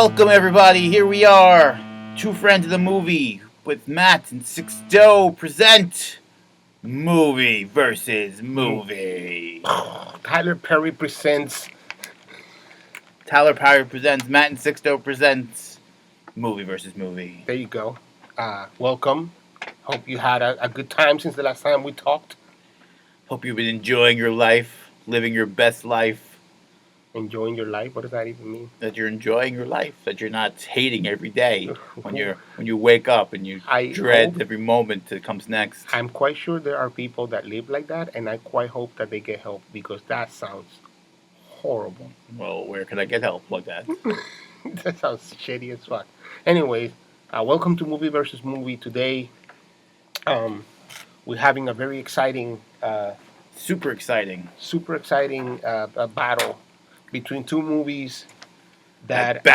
Welcome, everybody. Here we are, two friends of the movie, with Matt and Sixto present Movie versus Movie. Tyler Perry presents. Tyler Perry presents. Matt and Sixto presents Movie versus Movie. There you go. Welcome. Hope you had a good time since the last time we talked. Hope you've been enjoying your life, living your best life. Enjoying your life? What does that even mean? That you're enjoying your life. That you're not hating every day when you wake up and you dread every moment that comes next. I'm quite sure there are people that live like that, and I quite hope that they get help because that sounds horrible. Well, where can I get help like that? That sounds shady as fuck. Anyways, welcome to Movie versus Movie. Today, we're having a very exciting, super exciting battle between two movies that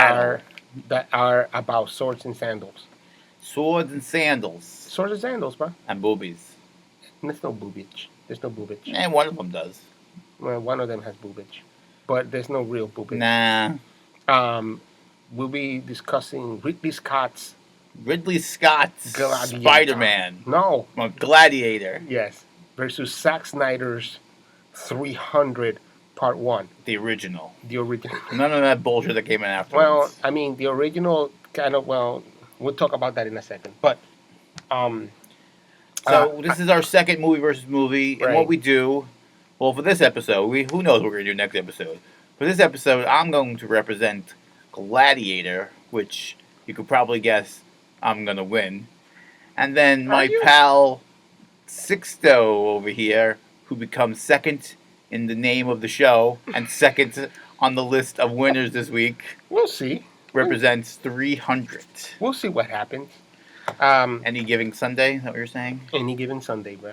are about swords and sandals. Swords and sandals. Swords and sandals, bro. And boobies. There's no boobage. There's no boobage. And one of them does. Well, one of them has boobage, but there's no real boobage. Nah. We'll be discussing Ridley Scott's Gladiator. Spider-Man. No. Gladiator. Yes. Versus Zack Snyder's 300 Part 1. The original. None of that bullshit that came in afterwards. Well, I mean, the original we'll talk about that in a second. But, so this is our second Movie versus Movie. Right. And what we do, well, for this episode, who knows what we're going to do next episode. For this episode, I'm going to represent Gladiator, which you could probably guess I'm going to win. And then my pal Sixto over here, who becomes second in the name of the show and second on the list of winners this week. We'll see. Represents 300. We'll see what happens. Any given Sunday, is that what you're saying? Any given Sunday, bro.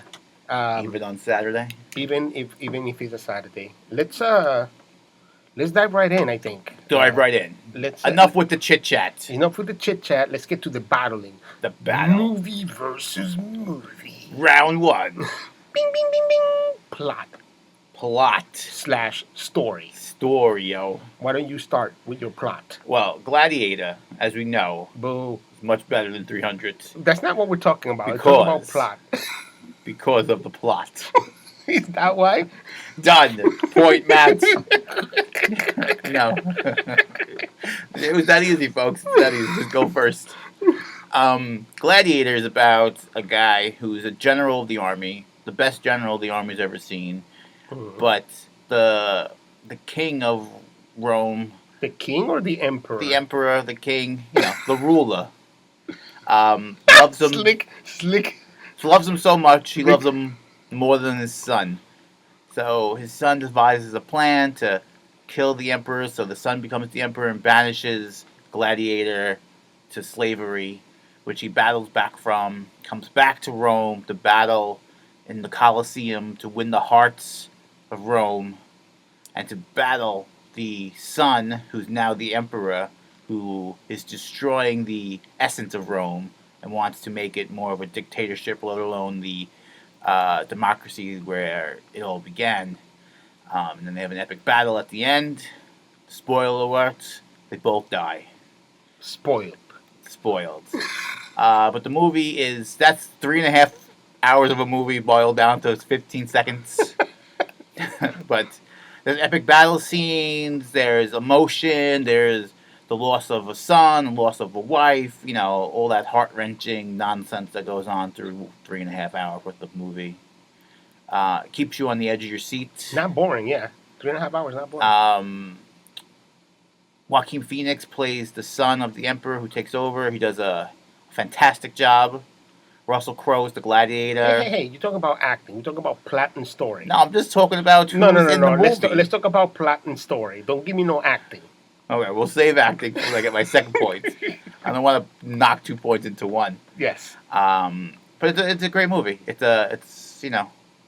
Even on Saturday? Even if it's a Saturday. Let's dive right in, I think. Dive right in. Enough with the chit-chat. Enough with the chit-chat. Let's get to the battling. The battle. Movie versus movie. Round one. Bing, bing, bing, bing. Plot. / story. Story, yo. Why don't you start with your plot? Well, Gladiator, as we know, Boo. is much better than 300. That's not what we're talking about. We're talking about plot. Because of the plot. Is that why? Done. Point, Matt. No. It was that easy, folks. It's that easy. Just go first. Gladiator is about a guy who's a general of the army, the best general the army's ever seen, but the king of Rome. The king or the emperor? The emperor, the king, the ruler. Loves him. Slick. Loves him so much, he loves him more than his son. So his son devises a plan to kill the emperor, so the son becomes the emperor and banishes Gladiator to slavery, which he battles back from, comes back to Rome to battle in the Colosseum to win the hearts of Rome, and to battle the son, who's now the emperor, who is destroying the essence of Rome and wants to make it more of a dictatorship, let alone the democracy where it all began. And then they have an epic battle at the end. Spoiler alert, they both die. Spoiled. But the movie that's 3.5 hours of a movie boiled down to 15 seconds. But there's epic battle scenes, there's emotion, there's the loss of a son, loss of a wife, all that heart-wrenching nonsense that goes on through 3.5 hours worth of movie. Keeps you on the edge of your seat. Not boring, yeah. 3.5 hours, not boring. Joaquin Phoenix plays the son of the emperor who takes over. He does a fantastic job. Russell Crowe is the Gladiator. Hey, you talk about acting. You talk about plot and story. No, I'm just talking about who's in the movie. Let's talk about plot and story. Don't give me no acting. Okay, we'll save acting until I get my second point. I don't want to knock 2 points into one. Yes. But it's a great movie. It's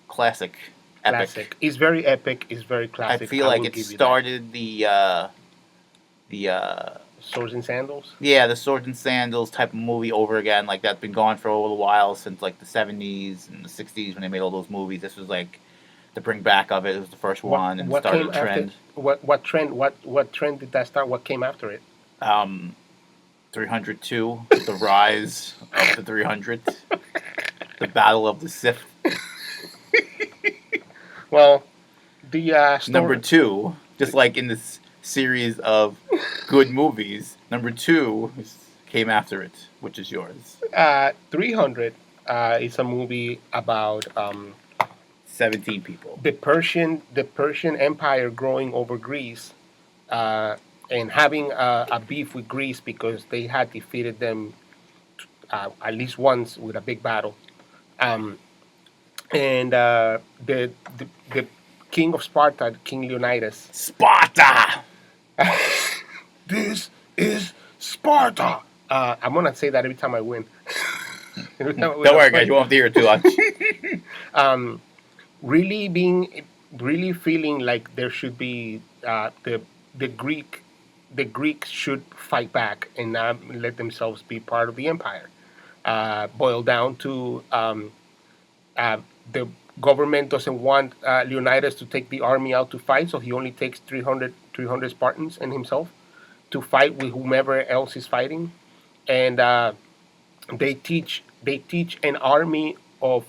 classic, epic. Classic. It's very epic. It's very classic. I feel like it started the Swords and Sandals? Yeah, the Swords and Sandals type of movie over again. Like, that's been going for a little while since, like, the 70s and the 60s when they made all those movies. This was, like, the bring back of it. It was the first one and started a trend. What trend did that start? What came after it? Um, 302, The Rise of the 300, The Battle of the Sith. Well, the Number story. 2, just like in this series of good movies, number 2 came after it, which is yours. 300 is a movie about 17 people. the Persian Empire growing over Greece, uh, and having a beef with Greece because they had defeated them at least once with a big battle. Um, and the king of Sparta, King Leonidas. Sparta! This is Sparta. I'm gonna say that every time I win. Don't worry, guys. You won't have to hear it too much. Really feeling like there should be the Greeks should fight back and not let themselves be part of the empire. Boiled down to the government doesn't want Leonidas to take the army out to fight, so he only takes 300 Spartans and himself to fight with whomever else is fighting, and they teach an army of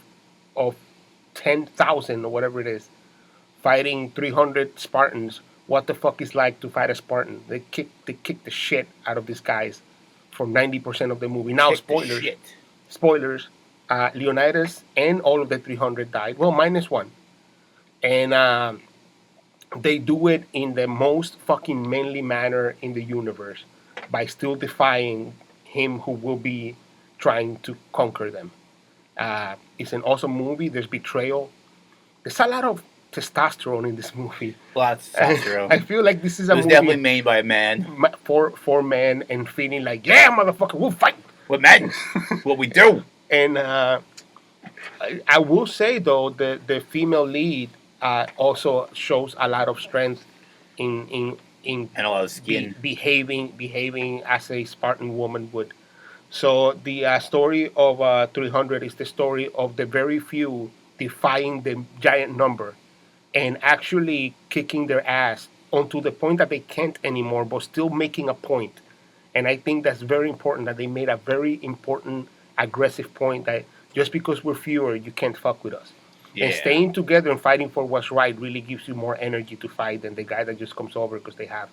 10,000 or whatever it is, fighting 300 Spartans. What the fuck is like to fight a Spartan? They kick the shit out of these guys for 90% of the movie. Now, spoilers. Leonidas and all of the 300 died. Well, minus one, and they do it in the most fucking manly manner in the universe by still defying him who will be trying to conquer them. It's an awesome movie. There's betrayal. There's a lot of testosterone in this movie. Lots of testosterone. I feel like this is a It was movie definitely made by a man. for men and feeling like, yeah, motherfucker, we'll fight. We're men. What we do. And I will say though, the female lead also shows a lot of strength in And a lot of skin. behaving as a Spartan woman would. So the story of 300 is the story of the very few defying the giant number and actually kicking their ass onto the point that they can't anymore, but still making a point. And I think that's very important that they made a very important aggressive point that just because we're fewer, you can't fuck with us. Yeah. And staying together and fighting for what's right really gives you more energy to fight than the guy that just comes over because they have,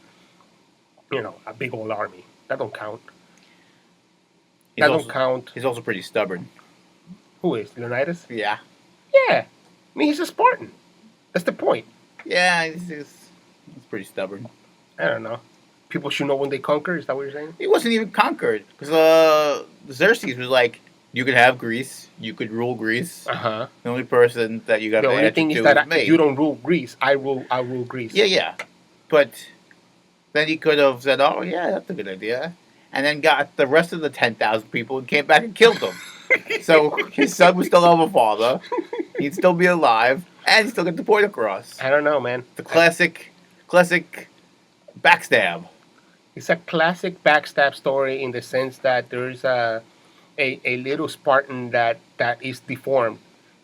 a big old army. That don't count. Don't count. He's also pretty stubborn. Who is? Leonidas? Yeah. Yeah. I mean, he's a Spartan. That's the point. Yeah, he's pretty stubborn. I don't know. People should know when they conquer. Is that what you're saying? He wasn't even conquered. Because Xerxes was like, you could have Greece. You could rule Greece. Uh-huh. The only person that you got The to only answer thing to is that me. you don't rule Greece. I rule Greece. Yeah. But then he could have said, oh, yeah, that's a good idea. And then got the rest of the 10,000 people and came back and killed them. So his son would still have a father. He'd still be alive. And he'd still get the point across. I don't know, man. The classic backstab. It's a classic backstab story in the sense that there's a little Spartan that is deformed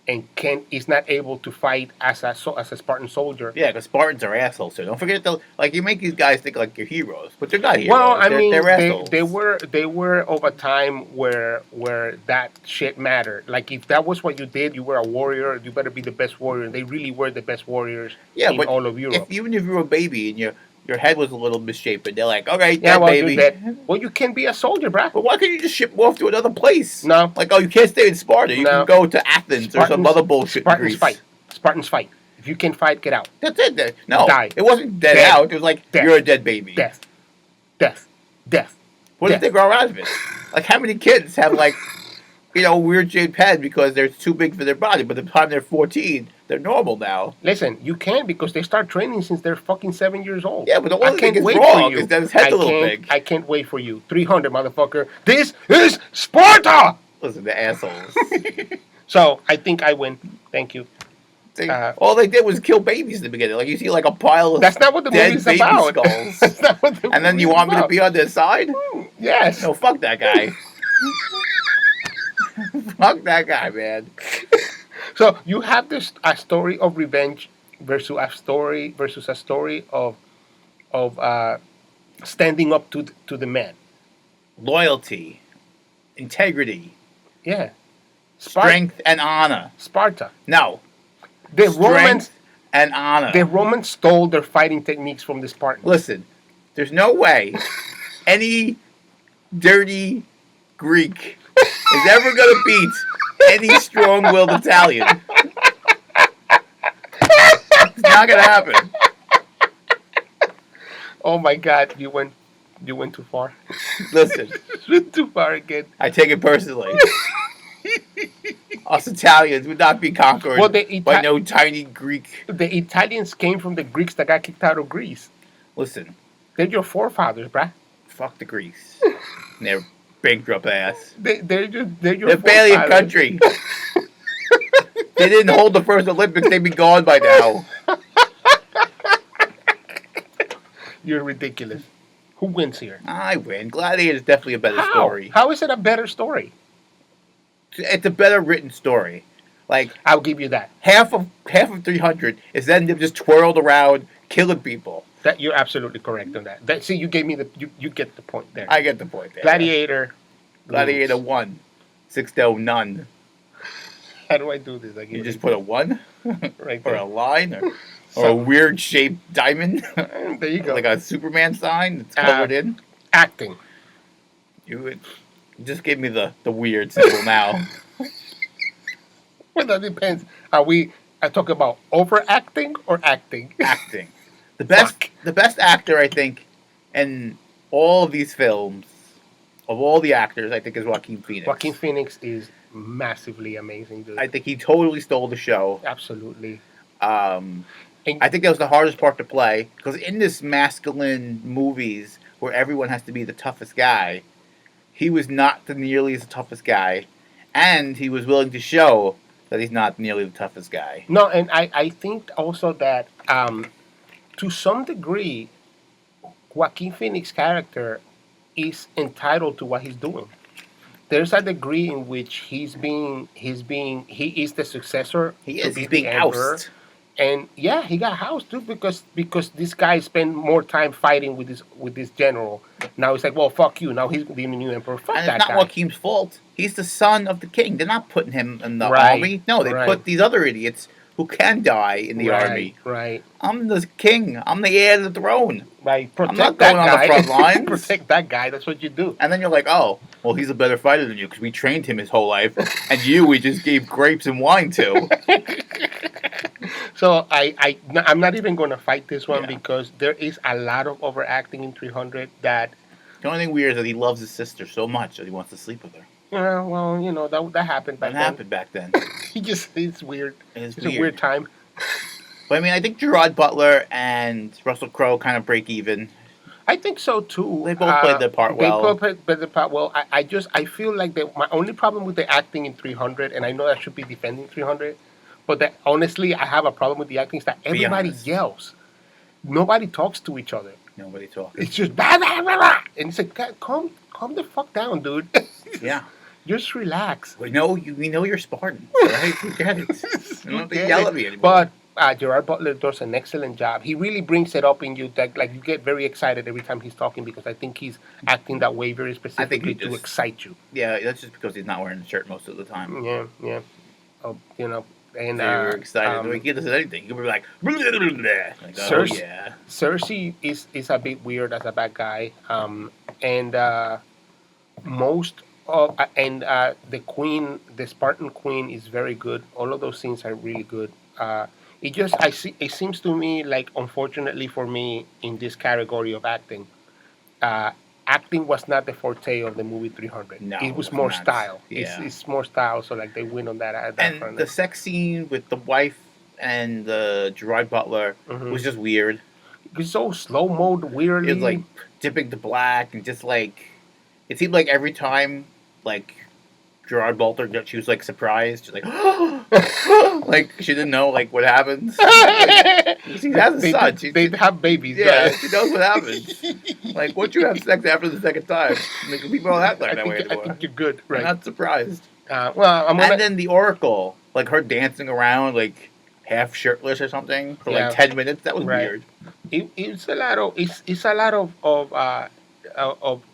and is not able to fight as a Spartan soldier. Yeah, because Spartans are assholes. So don't forget you make these guys think like you're heroes, but they're not heroes. Well, I mean, they're assholes. they were of a time where that shit mattered. Like if that was what you did, you were a warrior. You better be the best warrior. They really were the best warriors in all of Europe. Even if you were a baby and your head was a little misshapen, they're like, okay, yeah, well, baby. Well, you can be a soldier, bruh. But why can't you just ship them off to another place? No. Like, oh, you can't stay in Sparta. You can go to Athens or some other bullshit in Greece. Spartans fight. If you can't fight, get out. That's it. No, die. It wasn't dead out. It was like, you're a dead baby. Death. What did they grow out of it? Like, how many kids have, like, weird shaped head because they're too big for their body, but by the time they're 14, they're normal now. Listen, you can because they start training since they're fucking 7 years old. Yeah, but the one thing is wrong is that his head's a little big. I can't wait for you. 300, motherfucker. This is Sparta! Listen, the assholes. So, I think I win. Thank you. All they did was kill babies in the beginning. Like, you see, like, a pile of that's not what the dead movie's baby about. skulls. That's not what the and then you want me to be on their side? Yes. No, fuck that guy. Fuck that guy, man. So you have a story of revenge versus a story of standing up to the man. Loyalty, integrity, Yeah, strength, and honor. Sparta. No, The strength Romans, and honor. the Romans stole their fighting techniques from the Spartans. Listen, there's no way any dirty Greek is ever going to beat any strong-willed Italian. It's not going to happen. Oh my God, you went too far. Listen, You went too far again. I take it personally. Us Italians would not be conquered Well, by no tiny Greek. the Italians came from the Greeks that got kicked out of Greece. Listen, They're your forefathers, bruh. fuck the Greeks. And their bankrupt ass. They're your They're barely a forefathers. country. They didn't hold the first Olympics. They'd be gone by now. You're ridiculous. Who wins here? I win. Gladiator is definitely a better How? story. How is it a better story? It's a better written story. Like I'll give you that. half of 300 is then them just twirled around killing people. That you're absolutely correct on that. See, you gave me you get the point there. I get the point there. Gladiator. Gladiator wins. won. 6-0 none. How do I do this? I You just put a 1 right or there. a line or a weird shaped diamond There you go. like a Superman sign that's colored in. Acting. You just give me the weird symbol now. Well, that depends. I talk about overacting or acting? Acting. The best actor I think in all of these films of all the actors I think is Joaquin Phoenix. Joaquin Phoenix is massively amazing, dude. I think he totally stole the show. Absolutely. I think that was the hardest part to play because in this masculine movies where everyone has to be the toughest guy, he was not nearly as toughest guy, and he was willing to show that he's not nearly the toughest guy. No, and I think also that to some degree, Joaquin Phoenix's character is entitled to what he's doing. There's a degree in which he is the successor. He to is. be He's the being emperor. ousted. And yeah, he got housed too because this guy spent more time fighting with this general. Now he's like, well, fuck you. Now he's the new emperor. Fuck And that it's not guy. Joaquin's fault. He's the son of the king. They're not putting him in the Right, army. No, they right. put these other idiots who can die in the army. Right. I'm the king. I'm the heir to the throne. Right. Protect not that going on the guy. front lines. Protect that guy. That's what you do. And then you're like, oh, well, he's a better fighter than you because we trained him his whole life. And we just gave grapes and wine to. So I'm not even going to fight this one Yeah. because there is a lot of overacting in 300 that, The only thing weird is that he loves his sister so much that he wants to sleep with her. that happened back That then. happened back then. It's weird. It's It's a weird time. But I mean, I think Gerard Butler and Russell Crowe kind of break even. I think so too. They both played their part well. They both played their part well. I feel like my only problem with the acting in 300, and I know I should be defending 300, but that honestly I have a problem with the acting is that everybody honest. yells. Nobody talks to each other. Nobody talks. It's just blah, blah, blah, blah. And it's like, God, calm the fuck down, dude. Yeah. Just relax. We know you're Spartan, right? Forget it. You don't have to yell at me anymore. But Gerard Butler does an excellent job. He really brings it up in you that like you get very excited every time he's talking because I think he's acting that way very specifically to excite you. Yeah, that's just because he's not wearing a shirt most of the time. Yeah. Oh, and So you're excited. Like, he doesn't anything. You'll be like, blah, blah, blah, blah. Like, oh yeah. Cersei is a bit weird as a bad guy. And the queen, the Spartan queen, is very good. All of those scenes are really good. It seems to me like, unfortunately for me, in this category of acting, acting was not the forte of the movie 300. No, it was it's more not. style. Yeah. It's more style, so like they win on that. And front. the sex scene with the wife and Gerard Butler was just weird. It's so slow mode, weirdly. It was like dipping to black and just like it seemed like every time like Gerard Butler she was like surprised. She's like like she didn't know like what happens. Like, she has a son. They have babies. Yeah, right? she knows what happens. Like once you have sex after the second time, like people don't act like that way I anymore. think you're good, right? I'm not surprised. Well, And then the Oracle, like her dancing around like half shirtless or something for Yeah. like 10 minutes. That was Right. weird. It's a lot of it's a lot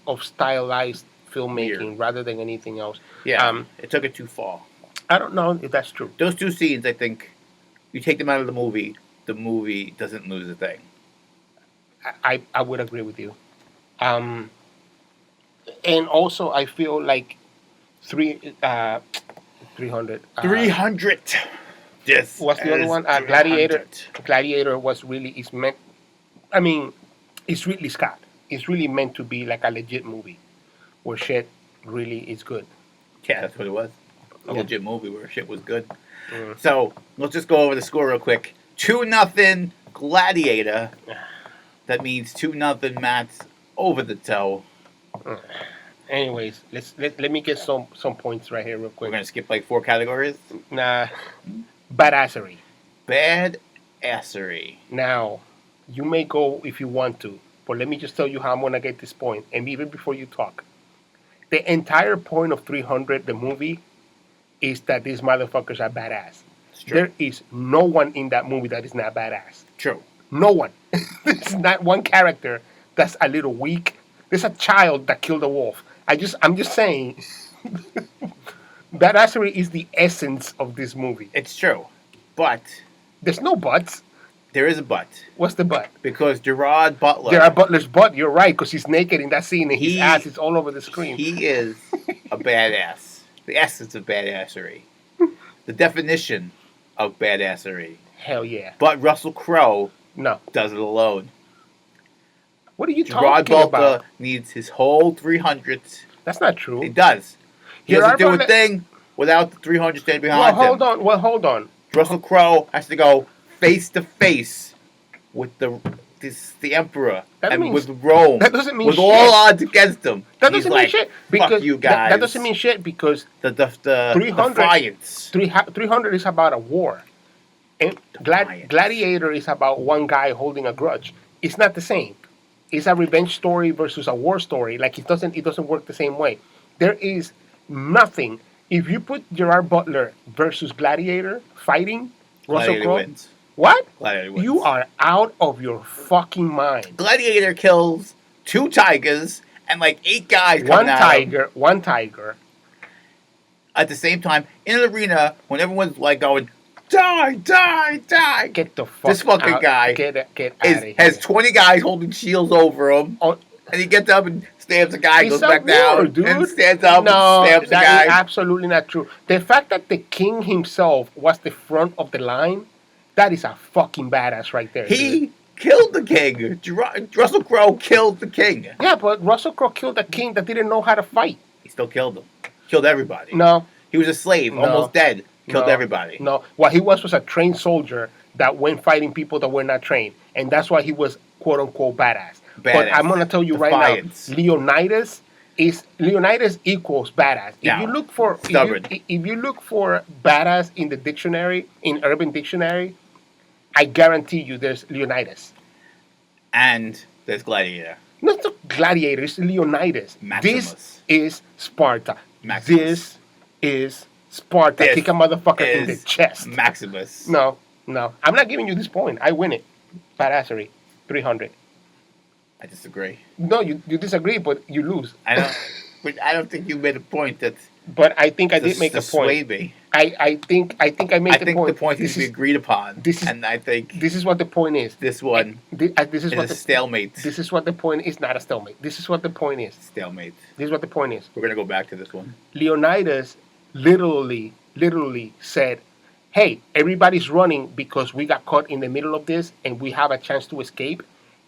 of stylized filmmaking Weird. rather than anything else. Yeah, it took it too far. I don't know if that's true. Those two scenes, I think, you take them out of the movie doesn't lose a thing. I would agree with you. Um, and also I feel like three 300. 300. Yes. What's the other one? Gladiator. Gladiator was really is meant. I mean, it's Ridley Scott. It's really meant to be like a legit movie, where shit really is good. Yeah, that's what it was. A Yeah. legit movie where shit was good. Mm. So let's just go over the score real quick. 2-0 Gladiator. That means 2-0 Matt's over the toe. Anyways, let me get some points right here real We're quick. gonna skip like 4 categories. Nah, badassery. Bad assery. Now, you may go if you want to, but let me just tell you how I'm gonna get this point. And even before you talk, the entire point of 300, the movie, is that these motherfuckers are badass. It's true. There is no one in that movie that is not badass. True. No one. There's not one character that's a little weak. There's a child that killed a wolf. I'm just saying, badassery is the essence of this movie. It's true. But There's no buts. there is a but. What's the but? Because Gerard Butler, Gerard Butler's butt. You're right, because he's naked in that scene and his He- ass is all over the screen. he is a badass. The essence of badassery. The definition of badassery. Hell yeah. But Russell Crowe No. does it alone. What are you Gerard talking Butler about? needs his whole 300. That's not He true. does. He Gerard doesn't do a Butler- thing without the 300 standing Well, behind hold him. on. Well, hold on. Russell Crowe has to go face to face with the Emperor That and means- with Rome. that doesn't mean with shit. all odds against him. That He's doesn't like, mean shit. Fuck Because you guys. that doesn't mean shit because the 300 defiance. 300 is about a war. And Defiance. Gladiator is about one guy holding a grudge. It's not the same. It's a revenge story versus a war story. Like it doesn't work the same way. There is nothing. If you put Gerard Butler versus Gladiator fighting, Russell Gladiator Crowe, wins. what? Gladiator wins. You are out of your fucking mind. Gladiator kills 2 tigers and like 8 guys One coming at him tiger. at the same time in an arena when everyone's like going, die, die, die. Get the fuck This fucking out. guy Get out of here. Has 20 guys holding shields over him. Oh, And he gets up and stabs a guy, It's goes a back down, war, dude. and stands up no, and stabs a that guy. is absolutely not true. The fact that the king himself was the front of the line, that is a fucking badass right there. dude. He killed the king. Russell Crowe killed the king. Yeah, but Russell Crowe killed a king that didn't know how to fight. He still killed him. Killed everybody. No, He was a slave, No. almost dead. Killed No. everybody. no. What he was a trained soldier that went fighting people that were not trained, and that's why he was quote unquote badass. But Badass. I'm gonna tell you Defiance. right now, Leonidas equals badass. If Yeah. you look for Stubborn. if you look for badass in the dictionary, in Urban Dictionary, I guarantee you there's Leonidas. And there's Gladiator. Not the Gladiator, it's Leonidas. Maximus. This is Sparta. Maximus. This is Sparta. This Kick a motherfucker in the is chest. Maximus. No. I'm not giving you this point. I win it. Badassery. 300. I disagree. No, you disagree, but you lose. But I don't think you made a point that But I think I did make a point. dissuade me. I think I made I the think point. the point needs to be agreed upon. And I think This is what the point is. this one This is what is a the stalemate. This is what the point is. Not a stalemate. This is what the point is. Stalemate. This is what the point is. We're going to go back to this one. Leonidas literally said, hey, everybody's running because we got caught in the middle of this and we have a chance to escape.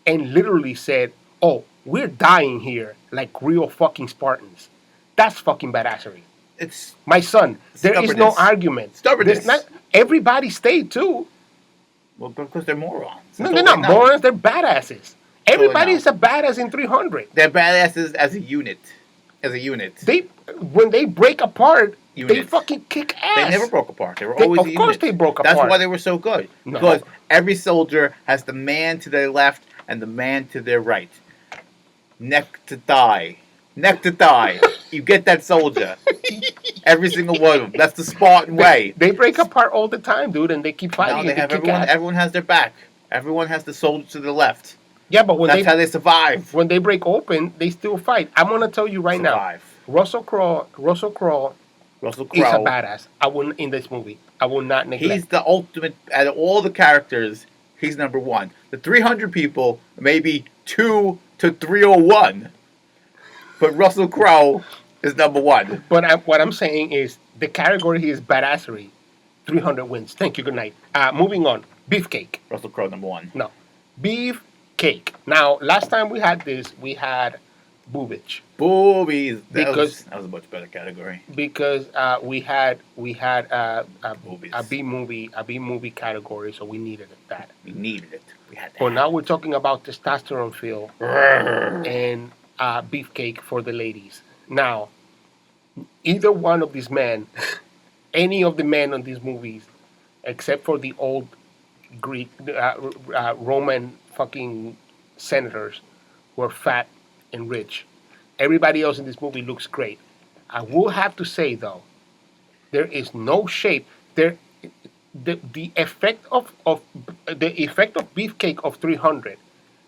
And literally said, oh, we're dying here like real fucking Spartans. That's fucking badassery. It's My son, there is no Stubbornness. argument. Stubbornness. There's everybody stayed too. well because they're morons. No, That's they're all not they know. morons. They're badasses. Everybody know. is a badass in 300. They're badasses as a unit. As a unit. When they break apart, they Unit. fucking kick ass. They never broke apart. They were They- always of a course unit. they broke That's apart. why they were so good. No. Because every soldier has the man to their left and the man to their right. Neck to thigh. Neck to thigh. You get that soldier. Every single one of them. That's the Spartan way. They break apart all the time, dude, and they keep fighting. Now and they have kick everyone. ass. Everyone has their back. Everyone has to soldier to the left. Yeah, but That's how they survive. when they break open, they still fight. I'm gonna tell you right now, Russell Crowe is a badass. I will in this movie. I will not neglect. He's the ultimate out of all the characters. He's number one. The 300 people, maybe 2 to 301, but Russell Crowe is number one. But what I'm saying is the category here is badassery. 300 wins. Thank you. Good night. Moving on. Beefcake. Russell Crowe number one. No, Beefcake. Now, last time we had this, we had boobage. Boobies. That was a much better category. Because we had a B movie category, so we needed that. We needed it. We had that. But now we're talking about testosterone feel and beefcake for the ladies. Now, either one of these men, any of the men on these movies, except for the old Greek, Roman fucking senators who are fat and rich. Everybody else in this movie looks great. I will have to say though, there is no shape. The effect of Beefcake of 300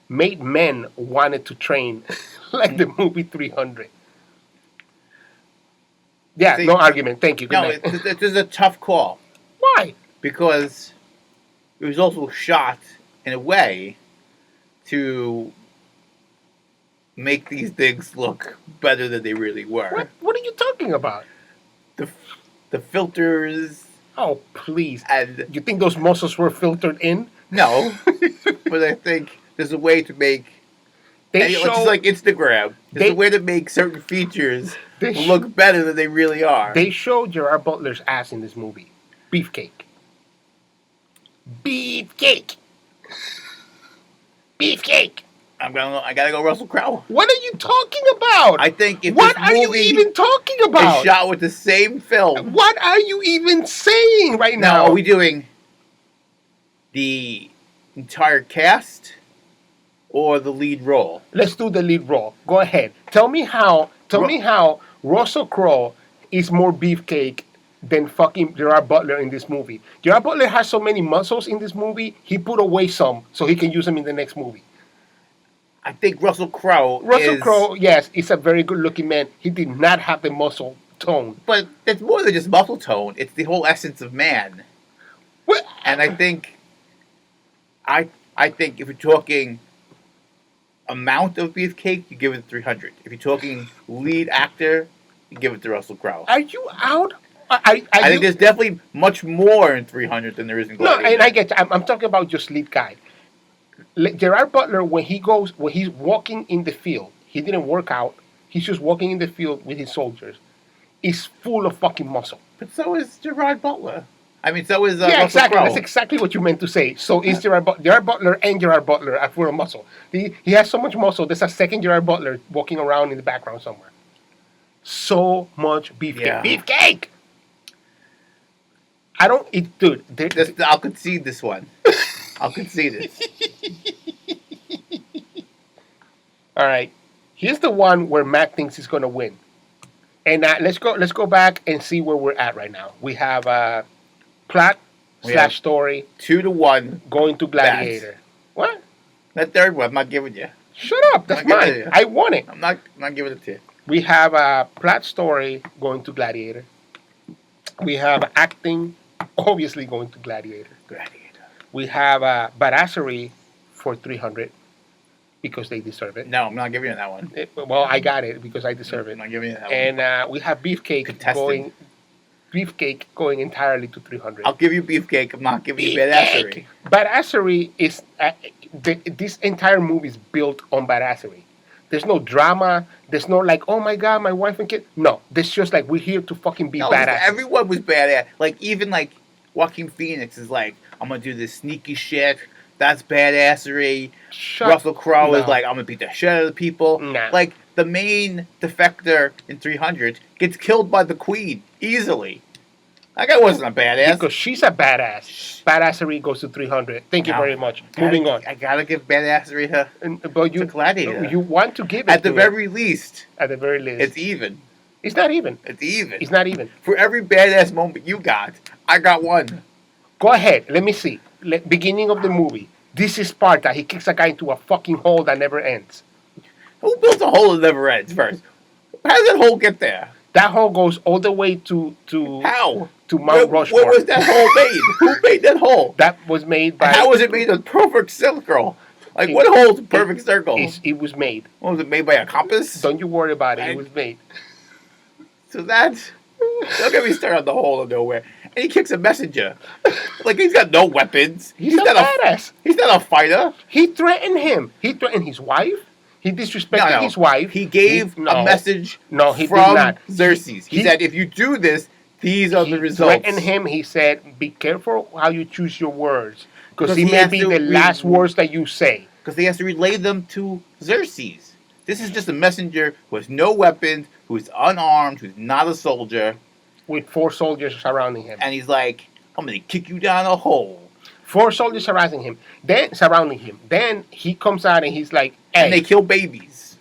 made men wanted to train like the movie 300. Yeah, no argument. Thank you. Good night. This is a tough call. Why? Because it was also shot in a way to make these things look better than they really were. What are you talking about? The filters. Oh, please. And you think those muscles were filtered in? No. But I think there's a way to make... It's like Instagram. There's a way to make certain features look better than they really are. They show Gerard Butler's ass in this movie. Beefcake. Beefcake. Beefcake. I gotta go Russell Crowe. What are you talking about? I think if what are you even talking about? Is shot with the same film. What are you even saying right now? Now, are we doing the entire cast or the lead role? Let's do the lead role. Go ahead. Tell me how Russell Crowe is more beefcake than fucking Gerard Butler in this movie. Gerard Butler has so many muscles in this movie, he put away some so he can use them in the next movie. I think Russell Crowe, yes, is a very good-looking man. He did not have the muscle tone. But it's more than just muscle tone. It's the whole essence of man. What? And I think if you're talking amount of beefcake, you give it 300. If you're talking lead actor, you give it to Russell Crowe. Are you out? I think there's definitely much more in 300 than there is in Gladiator. No, and I get you. I'm talking about just lead guy. Gerard Butler, when he's walking in the field, he didn't work out. He's just walking in the field with his soldiers. He's full of fucking muscle. But so is Gerard Butler. I mean, so is Russell exactly. Crowe. That's exactly what you meant to say. So is Gerard Butler and Gerard Butler are full of muscle. He has so much muscle. There's a second Gerard Butler walking around in the background somewhere. So much beefcake. Yeah. Beefcake! I don't eat, dude. I'll concede this one. I'll concede it. All right. Here's the one where Matt thinks he's going to win. And let's go back and see where we're at right now. We have plot / story 2-1 going to Gladiator. What? That third one, I'm not giving you. Shut up. That's mine. I won it. I'm not giving it to you. We have a plot story going to Gladiator. We have acting, obviously, going to Gladiator. We have badassery for 300 because they deserve it. No, I'm not giving you that one. Well, I got it because I deserve it. I'm not giving you that one. And we have beefcake going entirely to 300. I'll give you beefcake. I'm not giving you badassery. Badassery is this entire movie is built on badassery. There's no drama. There's no like, oh my god, my wife and kid. No, there's just like we're here to fucking be badass. Everyone was badass. Like even like Joaquin Phoenix is like, I'm gonna do this sneaky shit. That's badassery. Russell Crowe is like, I'm gonna beat the shit out of the people. Nah. Like the main defector in 300 gets killed by the Queen easily. That guy wasn't a badass. Because she's a badass. Badassery goes to 300. Thank you very much. Moving on. I gotta give badassery to Gladiator. You want to give it at the very least. At the very least. It's even. It's not even. It's even. It's not even. For every badass moment you got, I got one. Go ahead. Let me see. Beginning of the movie. This is Sparta. He kicks a guy into a fucking hole that never ends. Who built a hole that never ends first? How did that hole get there? That hole goes all the way to How? to Mount Rushmore. Where was that hole made? Who made that hole? That was made by. And how was it made a perfect circle? Like, what hole's a perfect circle? It was made. What, was it made by a compass? Don't you worry about it. It was made. So that's... Don't get me started on the hole of nowhere. And he kicks a messenger. Like, he's got no weapons. He's not badass. He's not a fighter. He threatened him. He threatened his wife. He disrespected his wife. He gave a message he from did not. Xerxes. He said, if you do this, these are the results. He threatened him. He said, be careful how you choose your words. Because he may be the last words that you say. Because he has to relay them to Xerxes. This is just a messenger who has no weapons, who is unarmed, who's not a soldier. With 4 soldiers surrounding him. And he's like, I'm going to kick you down a hole. 4 soldiers surrounding him. Then he comes out and he's like, hey. And they kill babies.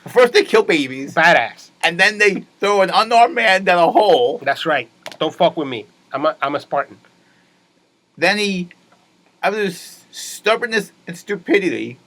First they kill babies. Badass. And then they throw an unarmed man down a hole. That's right. Don't fuck with me. I'm a Spartan. Then he, out of his stubbornness and stupidity,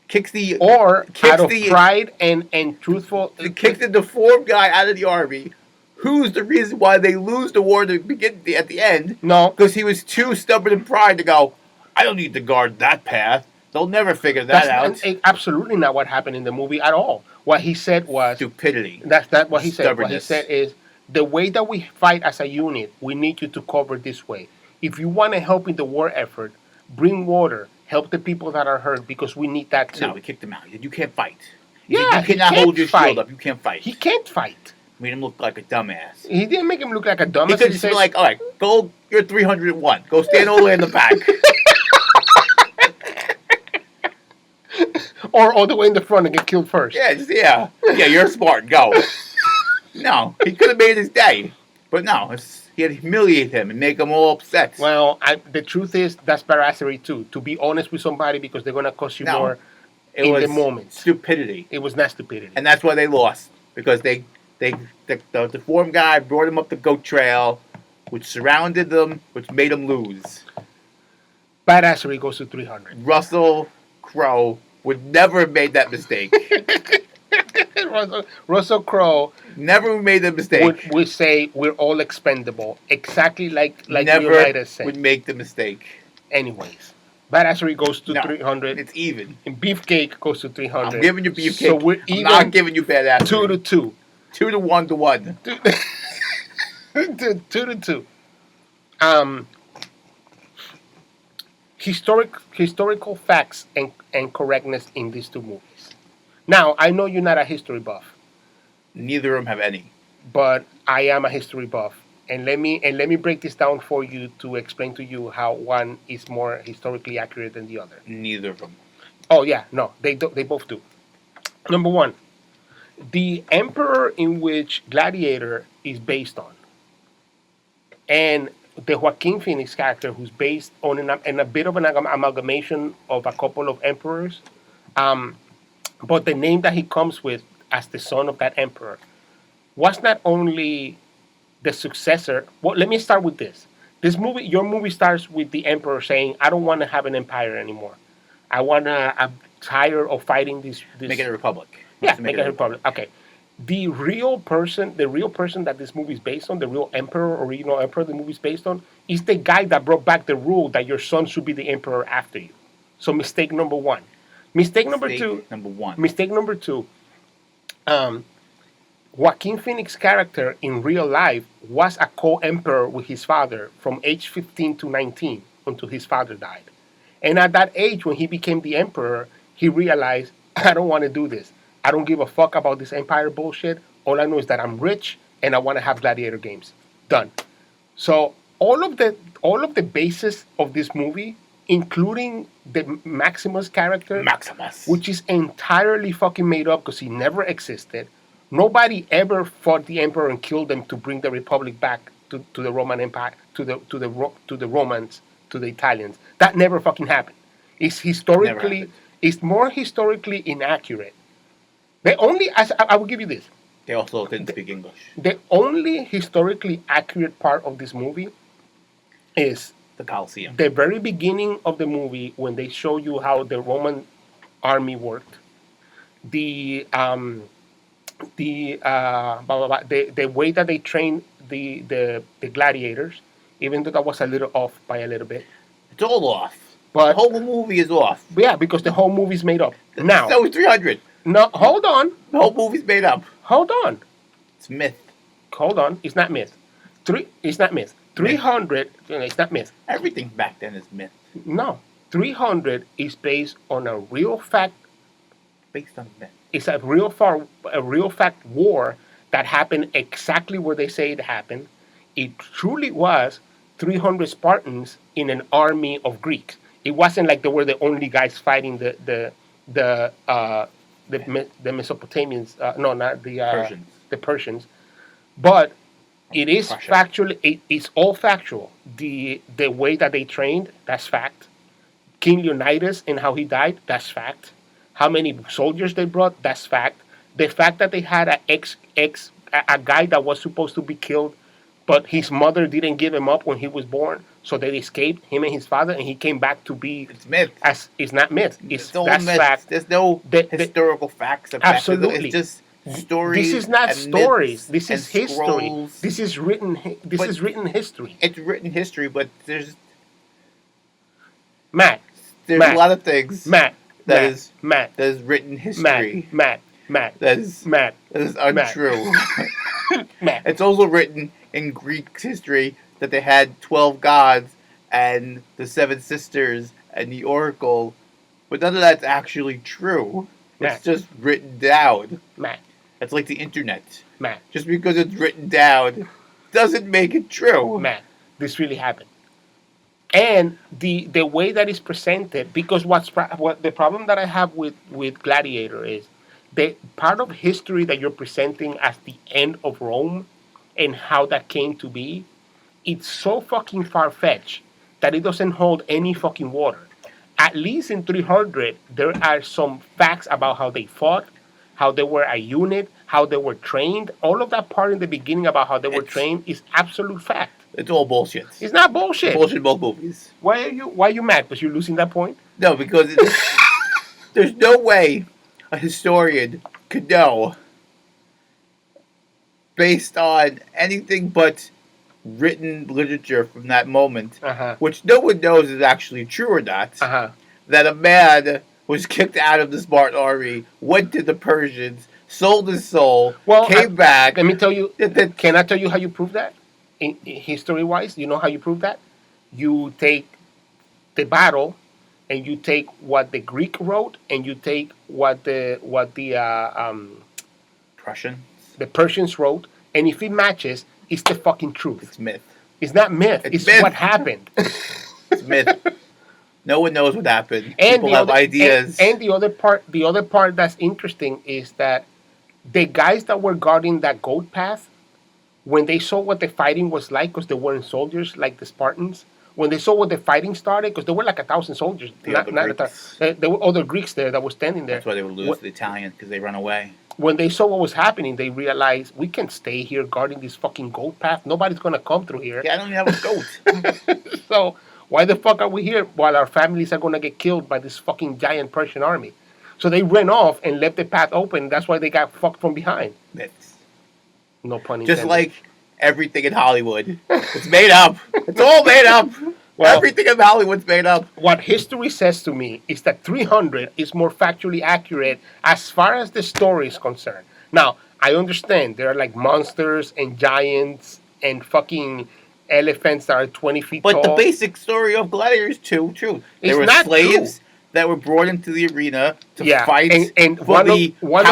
kicks the... out of pride and truthful... Kicks the deformed guy out of the army. Who's the reason why they lose the war at the end? No. Because he was too stubborn and pride to go, I don't need to guard that path. They'll never figure that out. That's absolutely not what happened in the movie at all. What he said was... Stupidity. That's not what he said. What he said is, the way that we fight as a unit, we need you to cover this way. If you want to help in the war effort, bring water. Help the people that are hurt, because we need that too. No, we kicked him out. You can't fight. Yeah, you cannot hold your shield up. You can't fight. He can't fight. Made him look like a dumbass. He didn't make him look like a dumbass. He could just be like, all right, go, you're 301. Go stand all the way in the back. Or all the way in the front and get killed first. Yeah, you're smart. Go. No, he could have made his day. But no, he had to humiliate him and make them all upset. Well, the truth is, that's badassery too. To be honest with somebody because they're going to cost you more in the moment. Stupidity. It was not stupidity. And that's why they lost. Because the deformed guy brought him up the goat trail, which surrounded them, which made them lose. Badassery goes to 300. Russell Crowe would never have made that mistake. Russell Crowe never made the mistake. Would say we're all expendable, exactly like never said. Would make the mistake. Anyways, badassery goes to 300. It's even. And beefcake goes to 300. I'm giving you beefcake. So we're even. I'm not giving you badassery. 2 to 2. 2 to 1 to 1. 2 to 2. Historical facts and correctness in these 2 movies. Now, I know you're not a history buff. Neither of them have any. But I am a history buff. And let me break this down for you to explain to you how one is more historically accurate than the other. Neither of them. Oh yeah, no, they both do. Number 1, the emperor in which Gladiator is based on, and the Joaquin Phoenix character, who's based on in a bit of an amalgamation of a couple of emperors, but the name that he comes with as the son of that emperor was not only the successor. Well, let me start with this. Your movie starts with the emperor saying, "I don't want to have an empire anymore. I'm tired of fighting this." Make it a republic. Yeah, make it a republic. Okay. The real person that this movie is based on, the real emperor, original emperor the movie is based on, is the guy that brought back the rule that your son should be the emperor after you. So mistake number 1. Mistake number two. Joaquin Phoenix's character in real life was a co-emperor with his father from age 15 to 19 until his father died. And at that age, when he became the emperor, he realized, I don't want to do this. I don't give a fuck about this empire bullshit. All I know is that I'm rich and I want to have gladiator games. Done. So all of the basis of this movie, including the Maximus character, which is entirely fucking made up because he never existed. Nobody ever fought the emperor and killed them to bring the republic back to the Roman Empire, to the Romans, to the Italians. That never fucking happened. It's more historically inaccurate. I will give you this. They also didn't speak English. The only historically accurate part of this movie is the Colosseum. The very beginning of the movie, when they show you how the Roman army worked, the the way that they trained the gladiators, even though that was a little off by a little bit. It's all off. But the whole movie is off. Yeah, because the whole movie's made up. Now, so 300. No, hold on. The whole movie's made up. Hold on. It's myth. Hold on. It's not myth. It's not myth. 300. It's not myth. Everything back then is myth. No, 300 is based on a real fact. Based on myth. It's a real fact war that happened exactly where they say it happened. It truly was 300 Spartans in an army of Greeks. It wasn't like they were the only guys fighting the Mesopotamians. No, not the Persians. The Persians. But it is factually. It's all factual. The way that they trained, that's fact. King Leonidas and how he died, that's fact. How many soldiers they brought, that's fact. The fact that they had a guy that was supposed to be killed, but his mother didn't give him up when he was born, so they escaped, him and his father, and he came back to be. It's myth. It's not myth. It's that's myth. Fact. There's no historical facts. Absolutely. It's just stories. This is not stories. This is history. Scrolls. This is written. This is written history. It's written history, but there's Matt. A lot of things. Matt. That is written history. Matt. That is untrue. Matt. It's also written in Greek history that they had 12 gods and the 7 sisters and the oracle, but none of that's actually true. It's just written down. Matt. It's like the internet. Matt. Just because it's written down doesn't make it true. Matt, this really happened. And the way that it's presented, because what the problem that I have with Gladiator is the part of history that you're presenting as the end of Rome and how that came to be, it's so fucking far-fetched that it doesn't hold any fucking water. At least in 300, there are some facts about how they fought, how they were a unit, how they were trained. All of that part in the beginning about how they were trained is absolute fact. It's all bullshit. It's not bullshit. It's bullshit in both movies. Why are you mad? Because you're losing that point? No, because there's no way a historian could know based on anything but written literature from that moment, which no one knows is actually true or not, that a man was kicked out of the Spartan army, went to the Persians, sold his soul, came back. Let me tell you, can I tell you how you prove that? History-wise, you know how you prove that? You take the battle, and you take what the Greek wrote, and you take what the Persians wrote, and if it matches, it's the fucking truth. It's myth. It's not myth. It's myth. What happened. It's myth. No one knows what happened. People have ideas. And the other part that's interesting is that the guys that were guarding that goat path, when they saw what the fighting was like, because they weren't soldiers like the Spartans, when they saw what the fighting started, because there were like 1,000 soldiers, there were other Greeks there that were standing there. That's why they would lose the Italians, because they run away. When they saw what was happening, they realized, we can't stay here guarding this fucking goat path. Nobody's going to come through here. Yeah, I don't even have a goat. So why the fuck are we here while our families are going to get killed by this fucking giant Persian army? So they ran off and left the path open. That's why they got fucked from behind. Myths. No pun intended. Just like everything in Hollywood. It's made up. It's all made up. Well, everything in Hollywood's made up. What history says to me is that 300 is more factually accurate as far as the story is concerned. Now, I understand there are like monsters and giants and fucking elephants that are 20 feet tall. But the basic story of Gladiator is true. There were slaves that were brought into the arena to fight and for one the one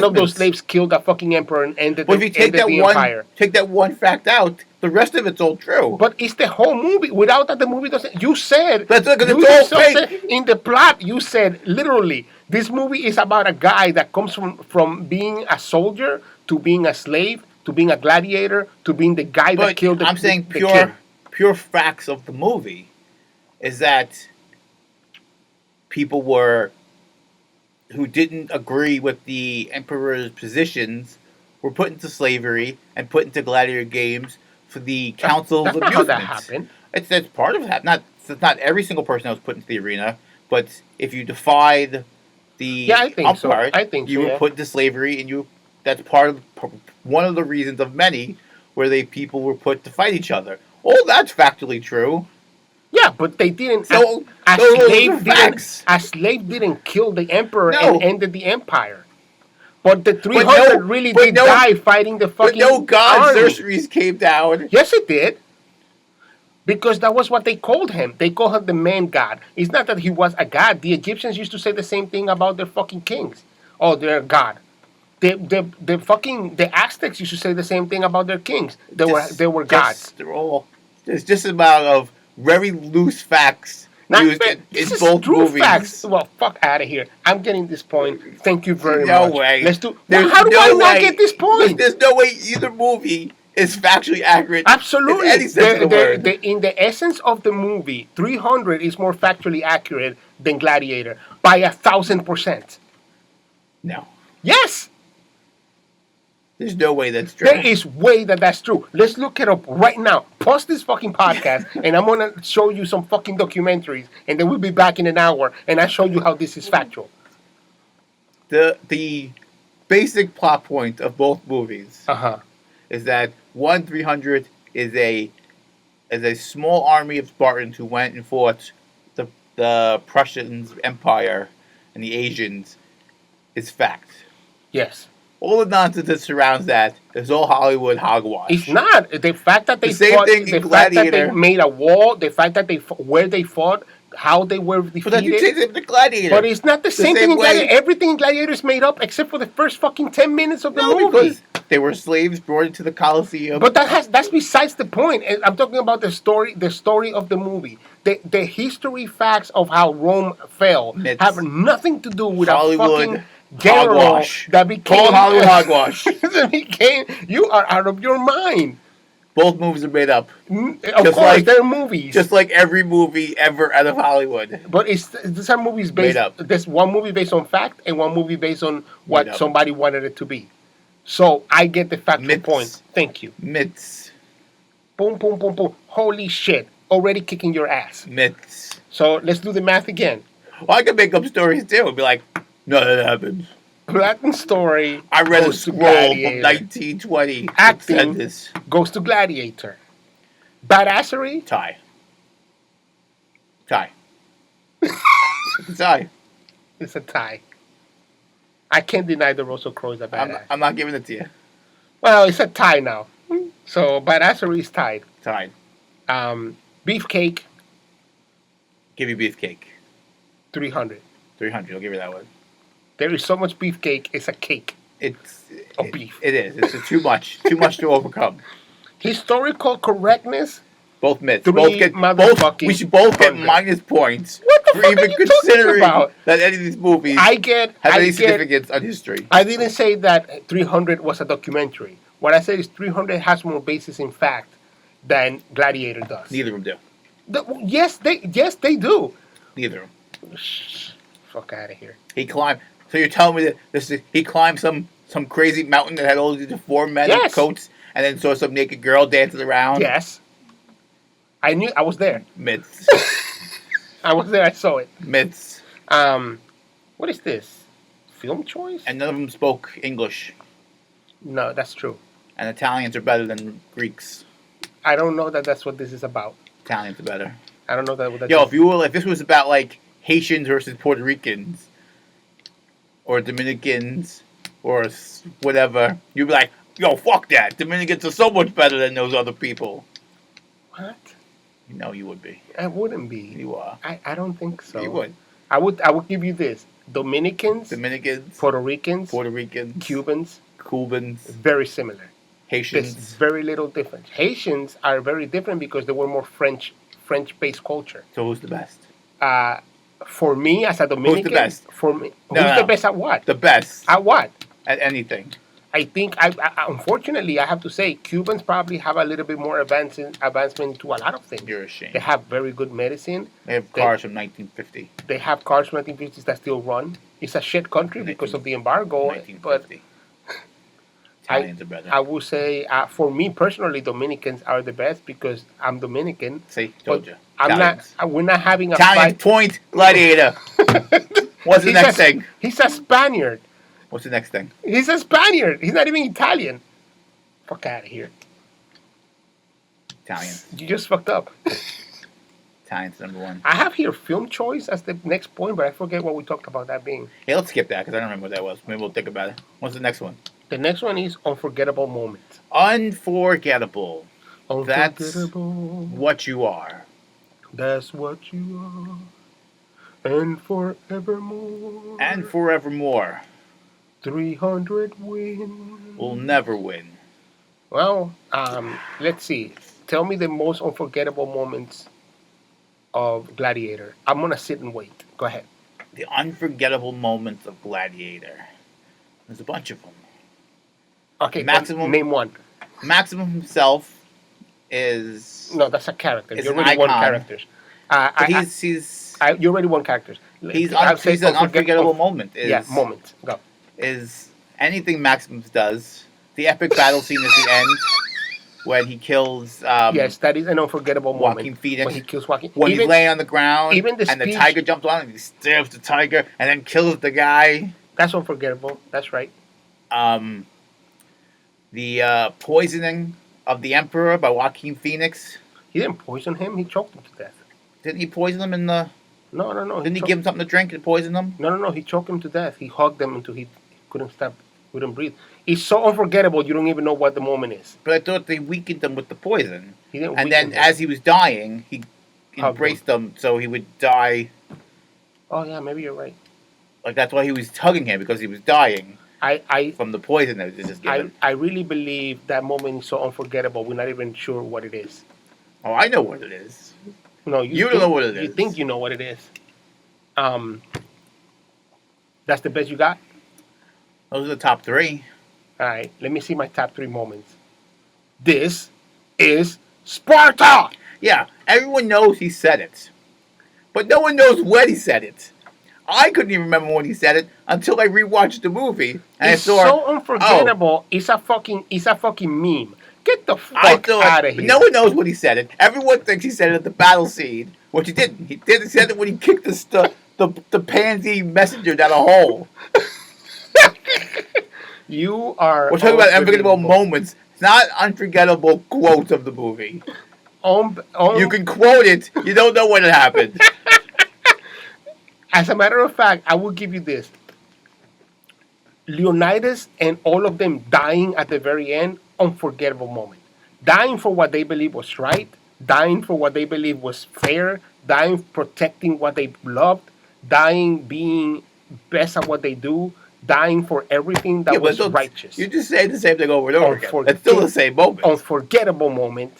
of those slaves killed a fucking emperor and ended the empire. Take that one fact out, the rest of it's all true. But it's the whole movie. Without that, the movie doesn't. You said it's all fake. In the plot. You said literally, this movie is about a guy that comes from being a soldier to being a slave to being a gladiator to being the guy that killed the. I'm saying pure facts of the movie is that people who didn't agree with the emperor's positions were put into slavery and put into gladiator games for the council's amusement. Not how that happened. It's part of that. It's not every single person that was put into the arena, but if you defied the I think so. umpires, I think you so, were yeah. put into slavery, and that's part of one of the reasons of many where people were put to fight each other. Oh, that's factually true. Yeah, but they didn't. So a those slave are didn't. facts. A slave didn't kill the emperor No. and ended the empire. But the 300 really did die fighting the fucking But no god army. Xerxes came down. Yes, it did. Because that was what they called him. They called him the man god. It's not that he was a god. The Egyptians used to say the same thing about their fucking kings. Oh, they're a god. The Aztecs used to say the same thing about their kings. They were gods. There's just amount of very loose facts used in both movies. Facts. Well, fuck out of here. I'm getting this point. Thank you very much. No way. Let's do. How do I not get this point? There's no way either movie is factually accurate. Absolutely. In any sense of the word. In the essence of the movie, 300 is more factually accurate than Gladiator by 1,000%. No. Yes. There's no way that's true. There is way that's true. Let's look it up right now. Pause this fucking podcast, and I'm gonna show you some fucking documentaries, and then we'll be back in an hour, and I'll show you how this is factual. The basic plot point of both movies is that 300 is a small army of Spartans who went and fought the Prussians Empire and the Asians is fact. Yes. All the nonsense that surrounds that is all Hollywood hogwash. It's not. The fact that they fought, the fact that they made a wall, the fact that where they fought, how they were defeated. But that's the same thing with the Gladiator. But it's not the same thing in Gladiator. Everything in Gladiator is made up except for the first fucking 10 minutes of the movie. Because they were slaves brought into the Colosseum. But that's besides the point. I'm talking about the story of the movie. The history facts of how Rome fell have nothing to do with Hollywood a fucking general hogwash. That became Hollywood hogwash. You are out of your mind. Both movies are made up. Of course, they're movies. Just like every movie ever out of Hollywood. But some movies based. There's one movie based on fact and one movie based on what somebody wanted it to be. So I get the factual point. Thank you. Myths. Boom, boom, boom, boom. Holy shit. Already kicking your ass. Myths. So let's do the math again. Well, I could make up stories too. It'd be like, no, that happened. Latin story. I read a scroll from 1920. Acting goes to Gladiator. Badassery. Tie. It's a tie. It's a tie. I can't deny the Russell Crowe is a badass. I'm not giving it to you. Well, it's a tie now. So badassery is tied. Tied. Beefcake. Give you beefcake. 300. 300. I'll give you that one. There is so much beefcake. It's a cake. It's of beef. It is. It's too much. Too much to overcome. Historical correctness. Both myths. We should both get minus points for even considering that any of these movies have any significance on history. I didn't say that 300 was a documentary. What I said is 300 has more basis in fact than Gladiator does. Neither of them do. Yes, they do. Neither of them. Fuck out of here. He climbed. So you're telling me that he climbed some crazy mountain that had all these deformed men in coats, and then saw some naked girl dancing around? Yes. I was there. Myths. I was there. I saw it. Myths. What is this? Film choice? And none of them spoke English. No, that's true. And Italians are better than Greeks. I don't know that that's what this is about. Italians are better. I don't know that. If this was about like Haitians versus Puerto Ricans, or Dominicans, or whatever, you'd be like, yo, fuck that. Dominicans are so much better than those other people. What? No, you would be. I wouldn't be. You are. I don't think so. You would. I would give you this. Dominicans, Puerto Ricans, Cubans, very similar. Haitians. There's very little difference. Haitians are very different because they were more French-based culture. So who's the best? For me, as a Dominican, who's the best? For me, who's the best at what? The best at what? At anything. I think, unfortunately, I have to say, Cubans probably have a little bit more advancement to a lot of things. You're ashamed. They have very good medicine. They have cars from 1950. They have cars from 1950s that still run. It's a shit country because of the embargo. 1950. Italians are better. I will say, for me personally, Dominicans are the best because I'm Dominican. See, told you. I'm Italians. not. We're not having a Italians fight. point Gladiator. What's the next thing? He's a Spaniard. What's the next thing? He's a Spaniard. He's not even Italian. Fuck out of here. Italians. You just fucked up. Italians number one. I have here film choice as the next point, but I forget what we talked about that being. Hey, let's skip that because I don't remember what that was. Maybe we'll think about it. What's the next one? The next one is unforgettable moments. Unforgettable. Unforgettable. That's what you are. That's what you are. And forevermore. And forevermore. 300 win. We'll never win. Well, let's see. Tell me the most unforgettable moments of Gladiator. I'm gonna sit and wait. Go ahead. The unforgettable moments of Gladiator. There's a bunch of them. Okay, Maximum. name one. Maximum himself is. No, that's a character. Is You an already won icon. characters. You already won characters. He's an unforgettable moment. Moment. Go. Is anything Maximus does. The epic battle scene at the end when he kills. Yes, that is an unforgettable moment. Joaquin Phoenix. When he kills Joaquin. When he's laying on the ground even the and the speech- tiger jumps on him, and he stabs the tiger and then kills the guy. That's unforgettable. That's right. The poisoning of the Emperor by Joaquin Phoenix. He didn't poison him. He choked him to death. Didn't he poison him in the... No. Didn't he give him something to drink and poison him? No. He choked him to death. He hugged him until he couldn't breathe. It's so unforgettable you don't even know what the moment is. But I thought they weakened him with the poison. He didn't And weaken then him. as he was dying, he Hugged embraced him so he would die. Oh yeah, maybe you're right. Like that's why he was hugging him, because he was dying I from the poison that was just given. I really believe that moment is so unforgettable. We're not even sure what it is. Oh, I know what it is. No, You don't know what it You is. think you know what it is. That's the best you got? Those are the top three. All right, let me see my top 3 moments. This is Sparta! Yeah, everyone knows he said it. But no one knows when he said it. I couldn't even remember when he said it until I rewatched the movie. And It's I saw, so unforgettable. It's a fucking meme. Get the I fuck thought, out of but here. no one knows when he said it. Everyone thinks he said it at the battle scene, which he didn't. He said it when he kicked the pansy messenger down a hole. You are. We're talking about unforgettable unbelievable. moments, not unforgettable quotes of the movie. You can quote it, you don't know when it happened. As a matter of fact, I will give you this. Leonidas and all of them dying at the very end, unforgettable moment. Dying for what they believe was right, dying for what they believe was fair, dying protecting what they loved, dying being best at what they do, dying for everything that was righteous. You just say the same thing over and over again. It's still the same moment. Unforgettable moment.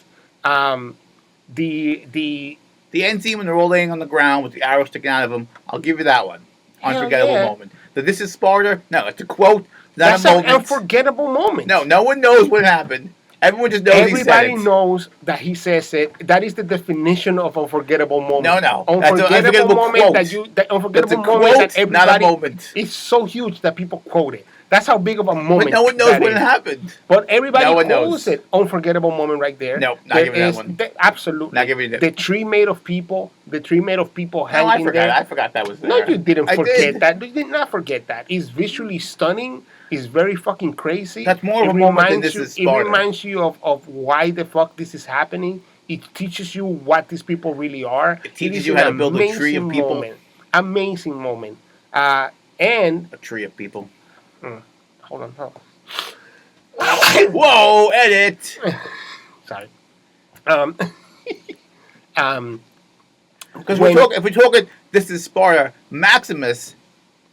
The end scene when they're all laying on the ground with the arrow sticking out of them, I'll give you that one. Unforgettable moment. This is Sparta. No, it's a quote, not That's a moment. an unforgettable moment. No one knows what happened. Everyone just knows he said it. Everybody knows that he says it. That is the definition of unforgettable moment. No. Unforgettable moment quote. that unforgettable That's a moment quote, that everybody. not a moment. It's so huge that people quote it. That's how big of a moment. But no one knows that when is. it happened. But everybody No one calls knows. it unforgettable moment right there. No, not There giving that is- one. Absolutely. Not giving you that. The tree made of people. The tree made of people No, hanging I forgot. there. I forgot that was there. No, you didn't I forget did. that. You did not forget that. It's visually stunning. It's very fucking crazy. That's more of a moment than this is It Sparta. reminds you of why the fuck this is happening. It teaches you what these people really are. It teaches is you an how to build a tree of amazing people. moment. Amazing moment. And A tree of people. hold on. Whoa, edit. Sorry. Because if we're talking, this is Sparta. Maximus.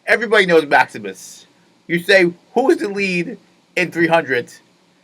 Everybody knows Maximus. You say, who's the lead in 300?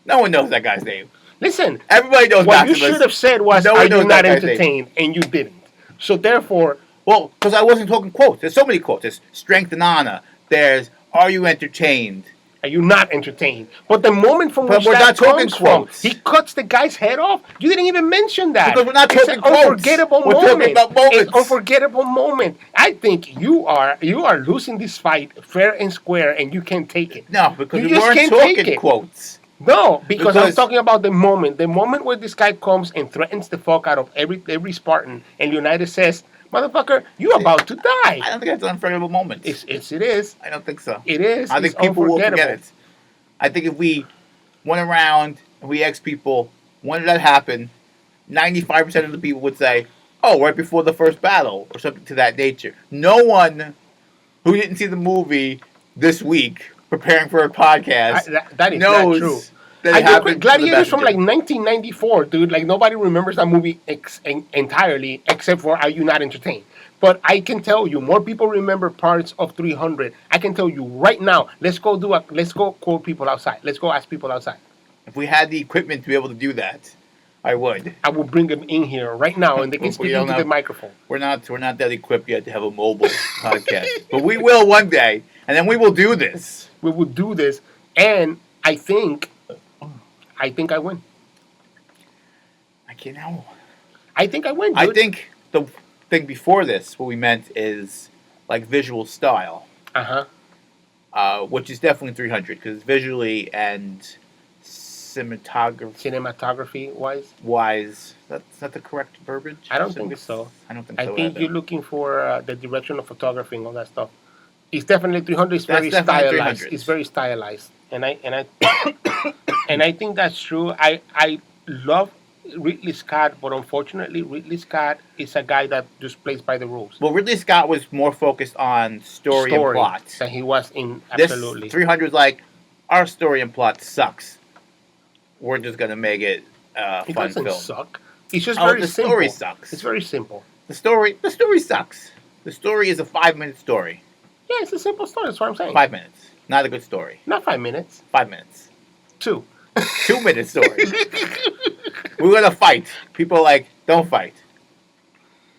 No one knows that guy's name. Listen. Everybody knows What Maximus. you should have said was, No "Are one you knows not that guy's name. entertained?" And you didn't. So therefore, Well, because I wasn't talking quotes. There's so many quotes. There's strength and honor. There's are you entertained? Are you not entertained? But the moment from But which we're that not talking comes from, quotes. he cuts the guy's head off. You didn't even mention that. Because we're not It's talking an quotes. unforgettable We're moment. talking about moments. It's unforgettable moment. I think you are losing this fight fair and square, and you can't take it. No, because you we just weren't can't take talking it. quotes. No, because I'm Because- talking about the moment where this guy comes and threatens the fuck out of every Spartan, and United says, "Motherfucker, you about to die." I don't think that's an unforgettable moment. It is. I don't think so. It is. I think It's people will forget unforgettable. it. I think if we went around and we asked people, when did that happen? 95% of the people would say, oh, right before the first battle, or something to that nature. No one who didn't see the movie this week, preparing for a podcast, That is knows not true. that I it think happened. Gladiator's from like 1994, dude. Like nobody remembers that movie entirely, except for Are You Not Entertained? But I can tell you, more people remember parts of 300. I can tell you right now. Let's go quote people outside. Let's go ask people outside. If we had the equipment to be able to do that, I would. I will bring them in here right now, and they can We speak don't into have- the microphone. We're not that equipped yet to have a mobile podcast, but we will one day, and then we will do this. We will do this, and I think I win. I can't know. I think I win, dude. I think the thing before this, what we meant is like visual style, which is definitely 300 because visually and cinematography wise, that's not the correct verbiage. I don't think so. I don't think I so. think either. you're looking for the direction of photography and all that stuff. It's definitely 300. It's That's very definitely stylized. 300. It's very stylized, and I and I think that's true. I love Ridley Scott, but unfortunately, Ridley Scott is a guy that just plays by the rules. Well, Ridley Scott was more focused on story and plot. than he was in This absolutely. 300 is like, our story and plot sucks. We're just gonna make it a It fun doesn't film. suck. It's just Oh, very the simple. story sucks. It's very simple. The story sucks. The story is a 5-minute story. Yeah, it's a simple story. That's what I'm saying. 5 minutes. Not a good story. Not 5 minutes. 5 minutes. 2. 2-minute story. We're gonna fight. People are like, don't fight.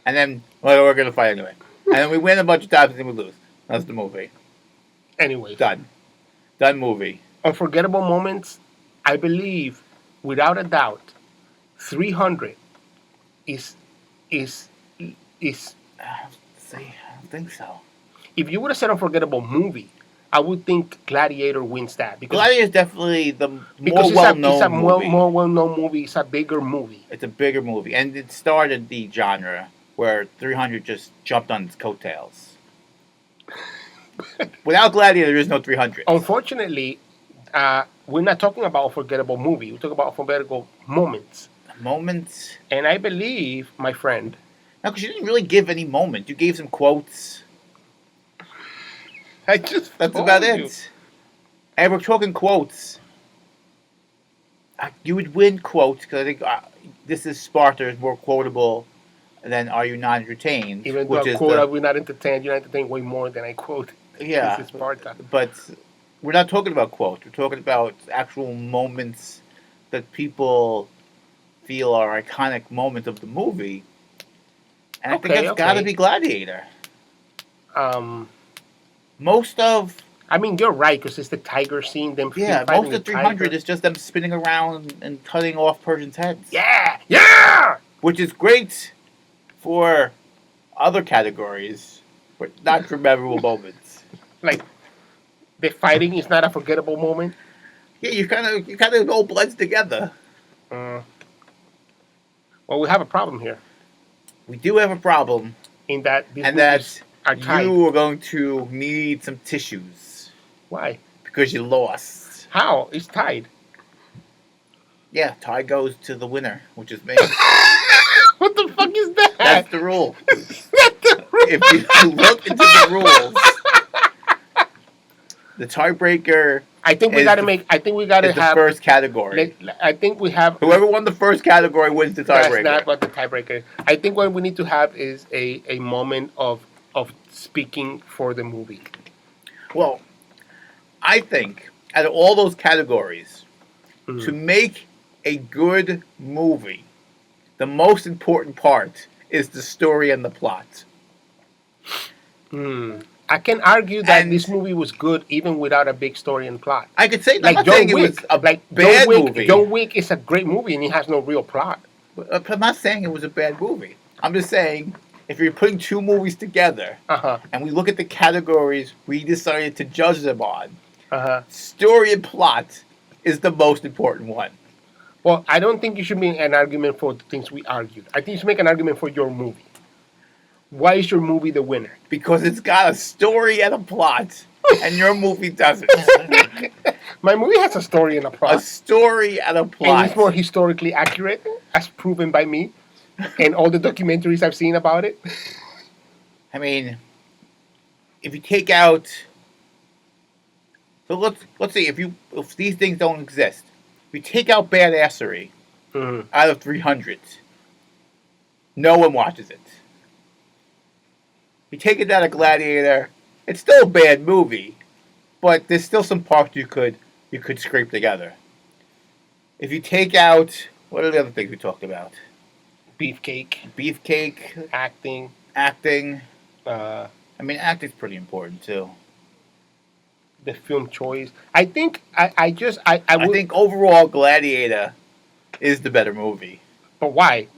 And then, well, we're gonna fight anyway. And then we win a bunch of times and then we lose. That's the movie. Anyways. Done. Done movie. Unforgettable moments, I believe, without a doubt, 300 is See, I don't think so. if you would have said unforgettable movie, I would think Gladiator wins that Gladiator is definitely the more because well-known it's a movie. more well-known movie. It's a bigger movie. It's a bigger movie, and it started the genre where 300 just jumped on its coattails. Without Gladiator, there is no 300. Unfortunately, we're not talking about unforgettable movie. We're talking about unforgettable moments. Moments. And I believe, my friend, No, because you didn't really give any moment. You gave some quotes. that's That's about it. And we're talking quotes. You would win quotes because I think this is Sparta is more quotable than Are You Not Entertained? Even though I quote, we're not entertained. You're entertained way more than I quote. Yeah. This is Sparta. But we're not talking about quotes. We're talking about actual moments that people feel are iconic moments of the movie. And I think that's got to be Gladiator. Most of... I mean, you're right, because it's the tiger scene. Them Yeah, fighting most of the 300 tiger. is just them spinning around and cutting off Persians' heads. Yeah! Yeah! Which is great for other categories, but not for memorable moments. Like, the fighting is not a forgettable moment. Yeah, you kind of all blends together. Well, we have a problem here. We do have a problem, In that these and movies that are tied. you are going to need some tissues Why? because you lost. How? It's tied. Yeah, tie goes to the winner, which is me. What the fuck is that? That's the rule. That's the rule. If you look into the rules, the tiebreaker I think we is gotta the- make. I think we gotta is the have. first category. I think we have. Whoever won the first category wins the That's tiebreaker. not what the tiebreaker is. I think what we need to have is a moment of speaking for the movie. Well, I think out of all those categories, to make a good movie, the most important part is the story and the plot. I can argue that And- this movie was good even without a big story and plot. I could say, I'm Like not John saying Wick, it was a like bad John Wick, movie. John Wick is a great movie and it has no real plot. I'm not saying it was a bad movie. I'm just saying, if you're putting two movies together, and we look at the categories we decided to judge them on, story and plot is the most important one. Well, I don't think you should make an argument for the things we argued. I think you should make an argument for your movie. Why is your movie the winner? Because it's got a story and a plot, and your movie doesn't. My movie has a story and a plot. A story and a plot. And it's more historically accurate, as proven by me, and all the documentaries I've seen about it. I mean, if you take out... So let's see, if these things don't exist, if you take out badassery out of 300, no one watches it. If you take it out of Gladiator, it's still a bad movie, but there's still some parts you could scrape together. If you take out, what are the other things we talked about? Beefcake. Acting. I mean, acting's pretty important too. The film choice. I think I think overall Gladiator is the better movie. But why?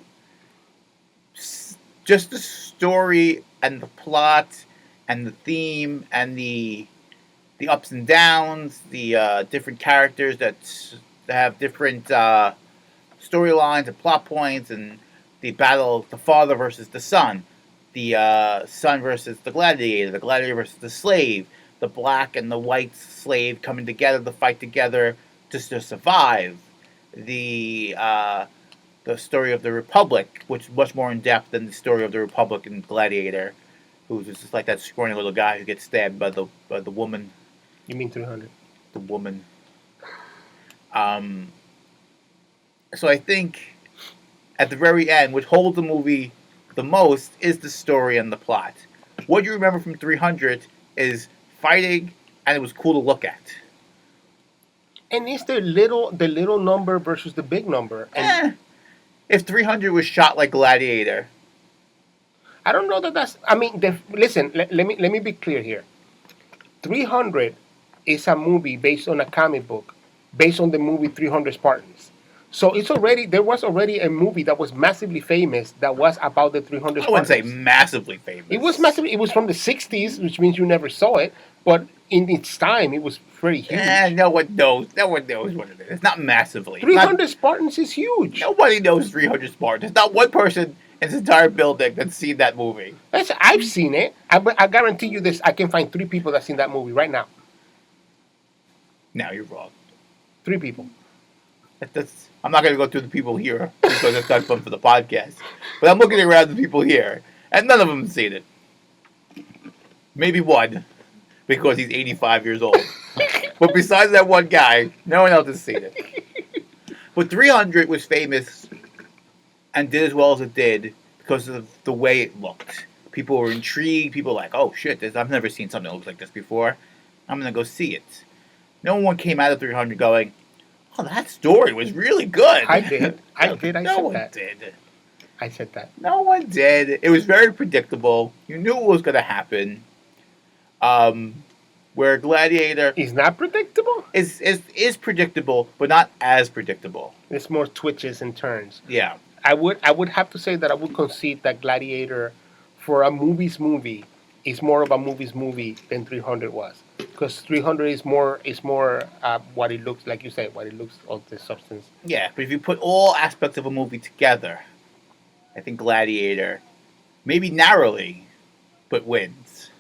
Just the story and the plot and the theme and the ups and downs, the different characters that have different storylines and plot points, and the battle, the father versus the son, the son versus the gladiator versus the slave, the black and the white slave coming together to fight together just to survive, the story of the Republic, which is much more in depth than the story of the Republic in Gladiator, who's just like that scrawny little guy who gets stabbed by the woman. You mean 300? The woman. So I think at the very end, what holds the movie the most is the story and the plot. What you remember from 300 is fighting, and it was cool to look at. And it's the little number versus the big number. And if 300 was shot like Gladiator, I don't know that that's. I mean, listen. Let me be clear here. 300 is a movie based on a comic book, based on the movie 300 Spartans. So there was already a movie that was massively famous that was about the 300 Spartans. I wouldn't say massively famous. It was massively. It was from the 60s, which means you never saw it. But in its time, it was pretty huge. No one knows. No one knows what it is. It's not massively. 300 Spartans is huge. Nobody knows 300 Spartans. There's not one person in this entire building that's seen that movie. I've seen it. I guarantee you this. I can find 3 people that's seen that movie right now. No, you're wrong. 3 people. I'm not going to go through the people here because it's not fun for the podcast. But I'm looking around the people here, and none of them have seen it. Maybe one, because he's 85 years old. But besides that one guy, no one else has seen it. But 300 was famous and did as well as it did because of the way it looked. People were intrigued. People were like, oh shit, I've never seen something that looks like this before. I'm going to go see it. No one came out of 300 going, oh, that story was really good. I did. I said that. No one did. I said that. No one did. It was very predictable. You knew what was going to happen. Where Gladiator is not predictable. Is predictable, but not as predictable. It's more twitches and turns. Yeah. I would have to say that I would concede that Gladiator, for a movie's movie, is more of a movie's movie than 300 was. Because 300 is more what it looks, like you say, what it looks of the substance. Yeah, but if you put all aspects of a movie together, I think Gladiator, maybe narrowly, but wins.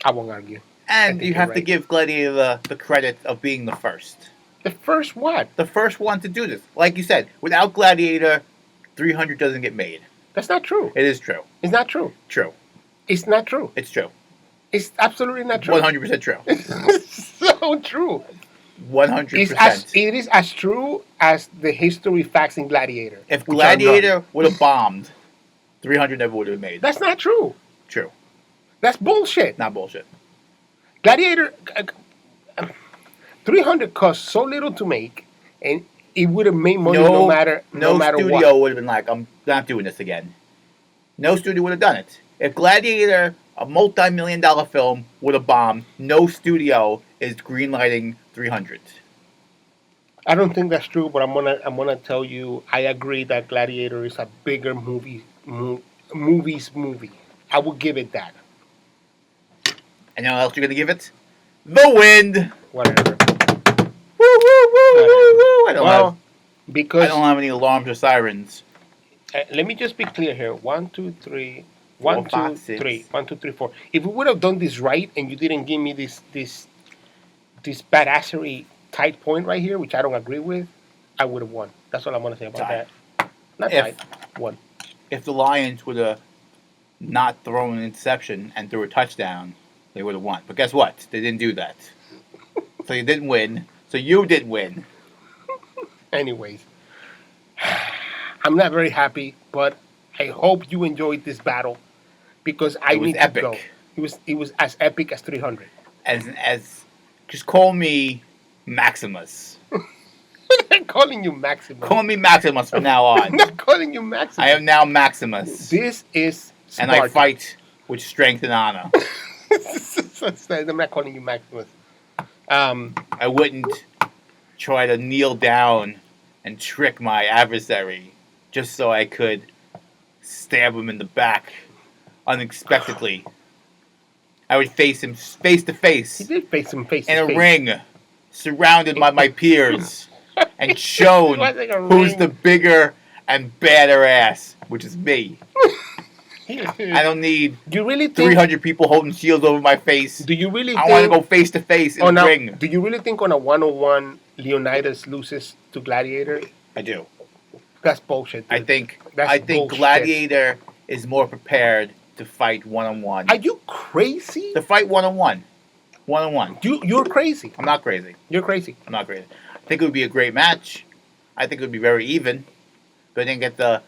I won't argue. And you have to give Gladiator the credit of being the first. The first what? The first one to do this. Like you said, without Gladiator, 300 doesn't get made. That's not true. It is true. It's not true. True. It's not true. It's true. It's absolutely not true. 100% true. It's so true. 100%. It is as true as the history facts in Gladiator. If Gladiator would have bombed, 300 never would have been made. That's not true. True. That's bullshit. Not bullshit. Gladiator, 300 cost so little to make, and it would have made money no matter No what. studio would have been like, I'm not doing this again. No studio would have done it. If Gladiator, a multi-million-dollar film, would have bombed, no studio is greenlighting 300. I don't think that's true, but I'm gonna tell you I agree that Gladiator is a bigger movie. I will give it that. And you know what else you're gonna give it? The Wind. Whatever. Woo woo woo woo woo. Well, I because don't have any alarms or sirens. let me just be clear here. 1, 2, 3. Four, 1, 2, five, six. 3. 1, 2, 3, 4. If we would have done this right and you didn't give me this badassery tight point right here, which I don't agree with, I would have won. That's all I'm gonna say about Tight. that. Not If- tight. Won. If the Lions would have not thrown an interception and threw a touchdown, they would have won. But guess what? They didn't do that. So you didn't win. So you didn't win. Anyways, I'm not very happy, but I hope you enjoyed this battle because I It was need epic. to go. It was as epic as 300. As just call me Maximus. I'm calling you Maximus. Call me Maximus from now I'm on. not calling you Maximus. I am now Maximus. This is And Sparta. I fight with strength and honor. I'm not calling you Maximus. I wouldn't try to kneel down and trick my adversary just so I could stab him in the back unexpectedly. I would face him face to He face did face him face in to a face. ring, surrounded by my peers, and shown It was like a who's ring. the bigger and badder ass, which is me. I don't need Do you really think? 300 people holding shields over my face. Do you really I think? want to go face to face in the ring. Do you really think on a 101 Leonidas loses to Gladiator? I do. That's bullshit. I Dude. think That's I think bullshit. Gladiator is more prepared to fight one-on-one. Are you crazy? To fight one-on-one. One-on-one. You're crazy. I'm not crazy. You're crazy. I'm not crazy. I think it would be a great match. I think it would be very even. But I think at the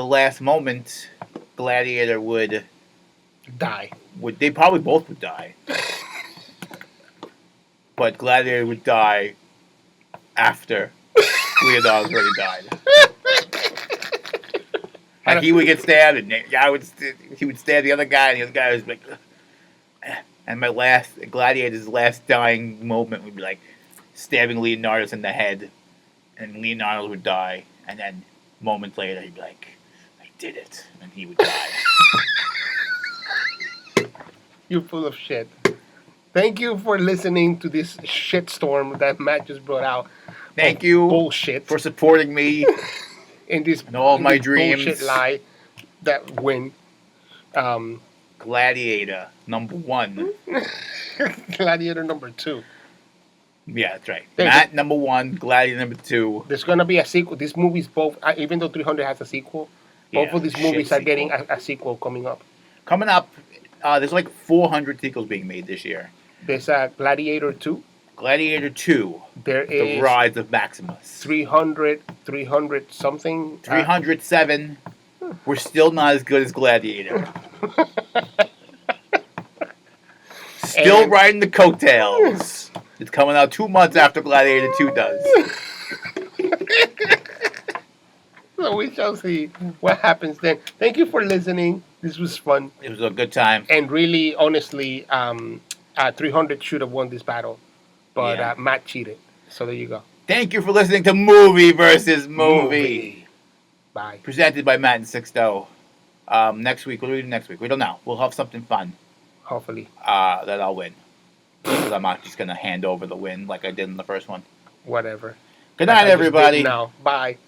last moment, Gladiator would Die. they probably both would die. But Gladiator would die after Leonardo already died. Like he would get stabbed, and he would stab the other guy, and the other guy was like, ugh. And Gladiator's last dying moment would be like stabbing Leonardo in the head, and Leonardo would die, and then moments later he'd be like, I did it, and he would die. You're full of shit. Thank you for listening to this shitstorm that Matt just brought out. Thank of you bullshit for supporting me in this and all in my this dreams. bullshit lie that win. Gladiator #1. Gladiator number 2. Yeah, that's right. There you Matt #1, Gladiator #2. There's gonna be a sequel. These movies both, even though 300 has a sequel, both Yeah, of these shit movies are sequel. getting a sequel coming up. Coming up, there's like 400 sequels being made this year. There's a Gladiator 2. Gladiator 2, There The is Rise of Maximus. 300 something. 307, we're still not as good as Gladiator. Still And- riding the coattails. It's coming out 2 months after Gladiator 2 does. So we shall see what happens then. Thank you for listening. This was fun. It was a good time. And really, honestly, 300 should have won this battle. But Yeah. Matt cheated. So there you go. Thank you for listening to Movie versus Movie. Bye. Presented by Matt and Sixto. Next week, what do we do next week? We don't know. We'll have something fun Hopefully. that I'll win. Because I'm not just going to hand over the win like I did in the first one. Whatever. Good Like night, I just did everybody. Now. Bye.